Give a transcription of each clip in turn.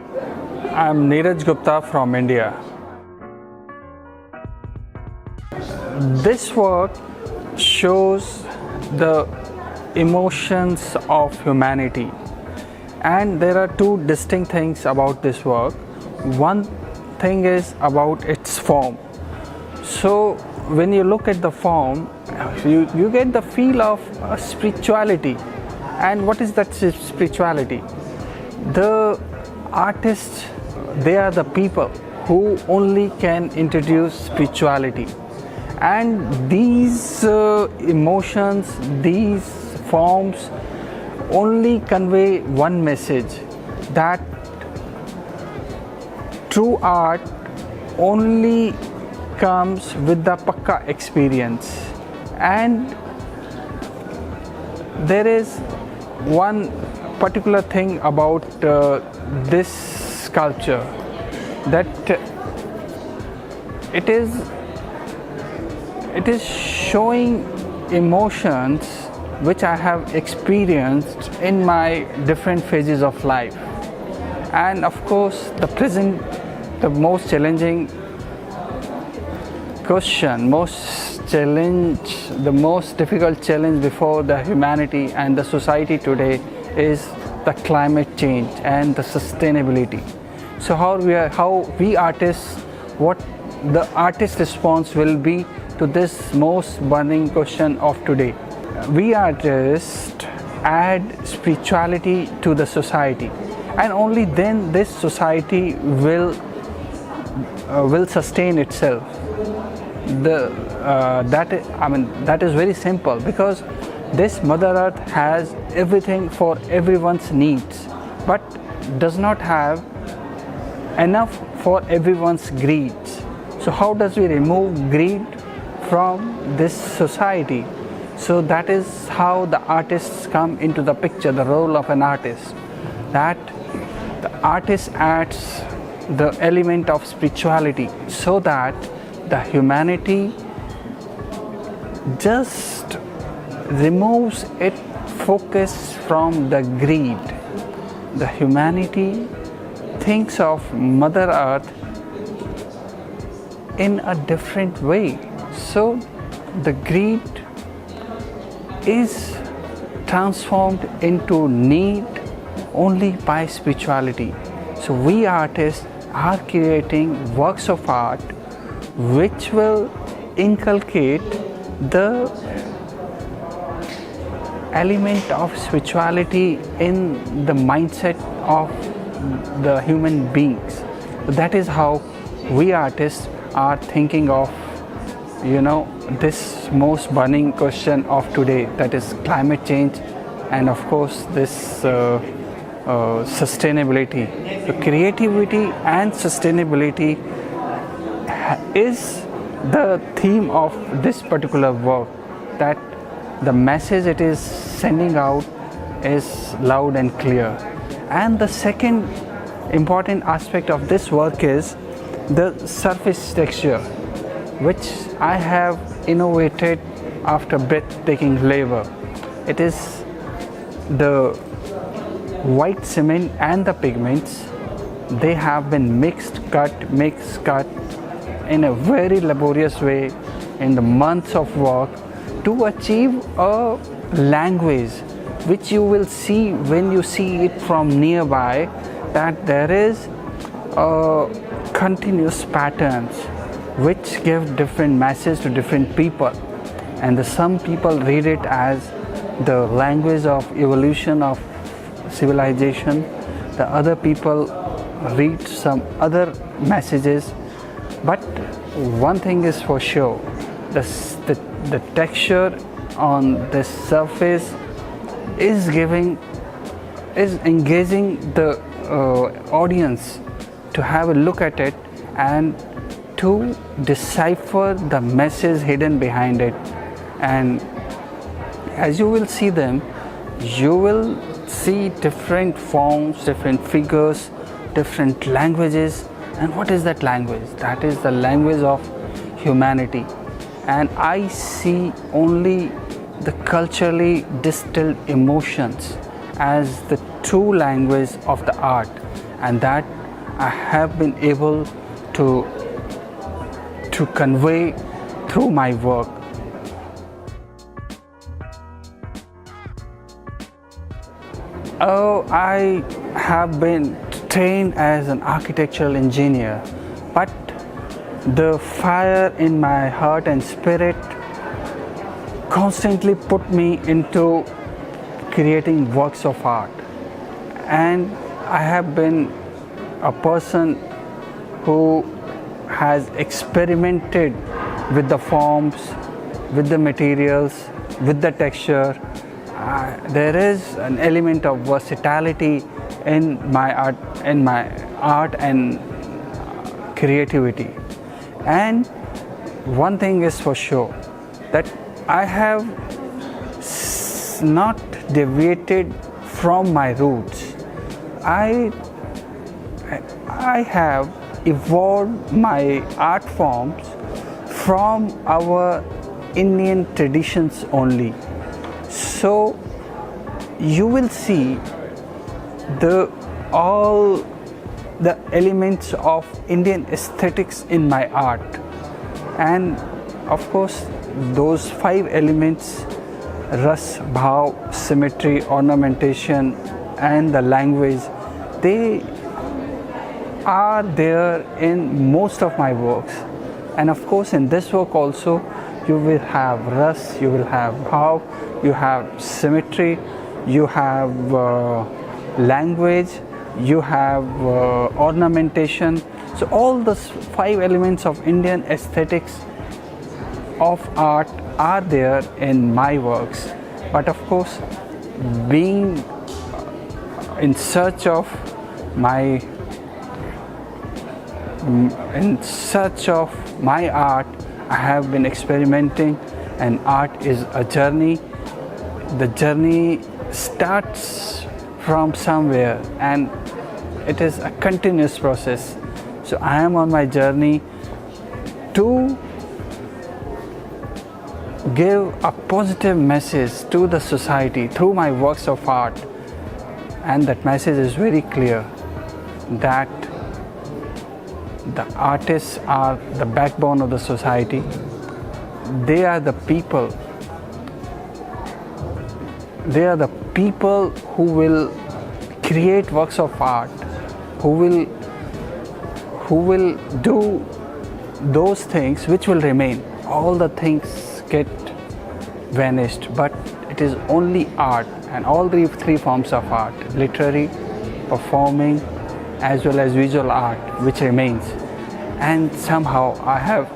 I'm Neeraj Gupta from India. This work shows the emotions of humanity, and there are two distinct things about this work. One thing is about its form. So when you look at the form, you get the feel of spirituality. And what is that spirituality? The artists, they are the people who only can introduce spirituality, and these emotions, these forms only convey one message, that true art only comes with the Pakka experience. And there is one particular thing about this sculpture, that it is showing emotions which I have experienced in my different phases of life. And of course, the most challenging question, the most difficult challenge before the humanity and the society today is the climate change and the sustainability. So how we artists, what the artist response will be to this most burning question of today. We artists add spirituality to the society, and only then this society will sustain itself. That is very simple, because this Mother Earth has everything for everyone's needs, but does not have enough for everyone's greeds. So how does we remove greed from this society? So that is how the artists come into the picture, the role of an artist, that the artist adds the element of spirituality, so that the humanity just removes its focus from the greed. The humanity thinks of Mother Earth in a different way. So the greed is transformed into need only by spirituality. So we artists are creating works of art which will inculcate the element of spirituality in the mindset of the human beings. That is how we artists are thinking of, this most burning question of today, that is climate change, and of course this sustainability. The creativity and sustainability is the theme of this particular work, that the message it is sending out is loud and clear. And the second important aspect of this work is the surface texture, which I have innovated after breathtaking labor. It is the white cement and the pigments. They have been mixed, cut in a very laborious way in the months of work to achieve a language which you will see when you see it from nearby, that there is continuous patterns which give different messages to different people, and some people read it as the language of evolution of civilization. The other people read some other messages, but one thing is for sure, the texture on the surface is engaging the audience to have a look at it and to decipher the message hidden behind it. And as you will see them, you will see different forms, different figures, different languages. And what is that language? That is the language of humanity. And I see only the culturally distilled emotions as the true language of the art, and that I have been able to convey through my work. Oh, I have been trained as an architectural engineer, but the fire in my heart and spirit constantly put me into creating works of art. And I have been a person who has experimented with the forms, with the materials, with the texture. There is an element of versatility in my art and creativity. And one thing is for sure, that I have not deviated from my roots. I have evolved my art forms from our Indian traditions only. So you will see all the elements of Indian aesthetics in my art. And of course, those 5 elements: ras, bhav, symmetry, ornamentation, and the language, they are there in most of my works. And of course, in this work also, you will have ras, you will have bhav, you have symmetry, you have language, you have ornamentation. So all the 5 elements of Indian aesthetics of art are there in my works. But of course, being in search of my art, I have been experimenting, and art is a journey. The journey starts from somewhere, and it is a continuous process. So I am on my journey to give a positive message to the society through my works of art. And that message is very clear, that the artists are the backbone of the society. They are the people. They are the people who will create works of art, who will do those things which will remain. All the things get vanished, but it is only art, and all the 3 forms of art: literary, performing, as well as visual art, which remains. And somehow I have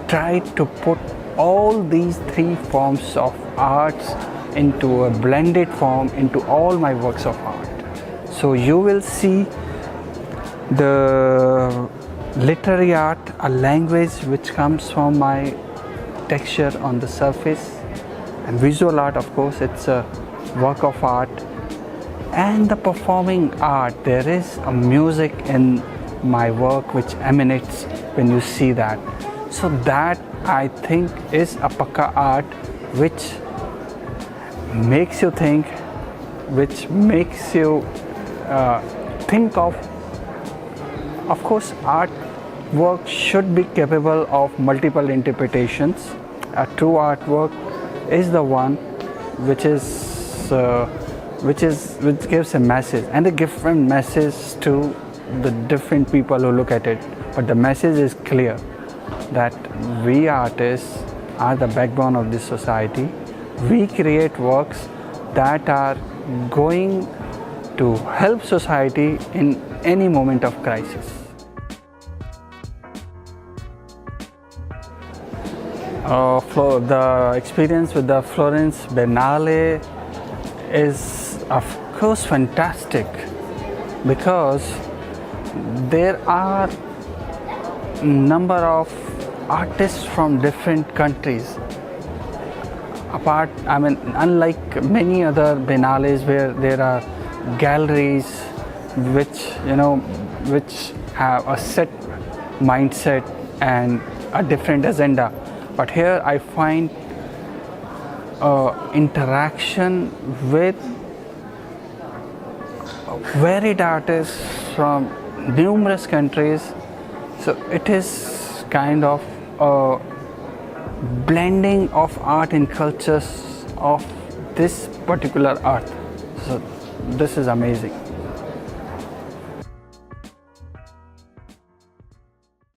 tried to put all these 3 forms of arts into a blended form into all my works of art. So you will see the literary art, a language which comes from my texture on the surface, and visual art, of course, it's a work of art. And the performing art, there is a music in my work which emanates when you see that. So that, I think, is a pakka art which makes you think, which makes you think of. Of course, artwork should be capable of multiple interpretations. A true artwork is the one which gives a message, and a different message to the different people who look at it. But the message is clear, that we artists are the backbone of this society. We create works that are going to help society in any moment of crisis. The experience with the Florence Biennale is, of course, fantastic, because there are number of artists from different countries. Unlike many other biennales where there are galleries which have a set mindset and a different agenda, but here I find interaction with varied artists from numerous countries. So it is kind of a blending of art and cultures of this particular earth. So this is amazing.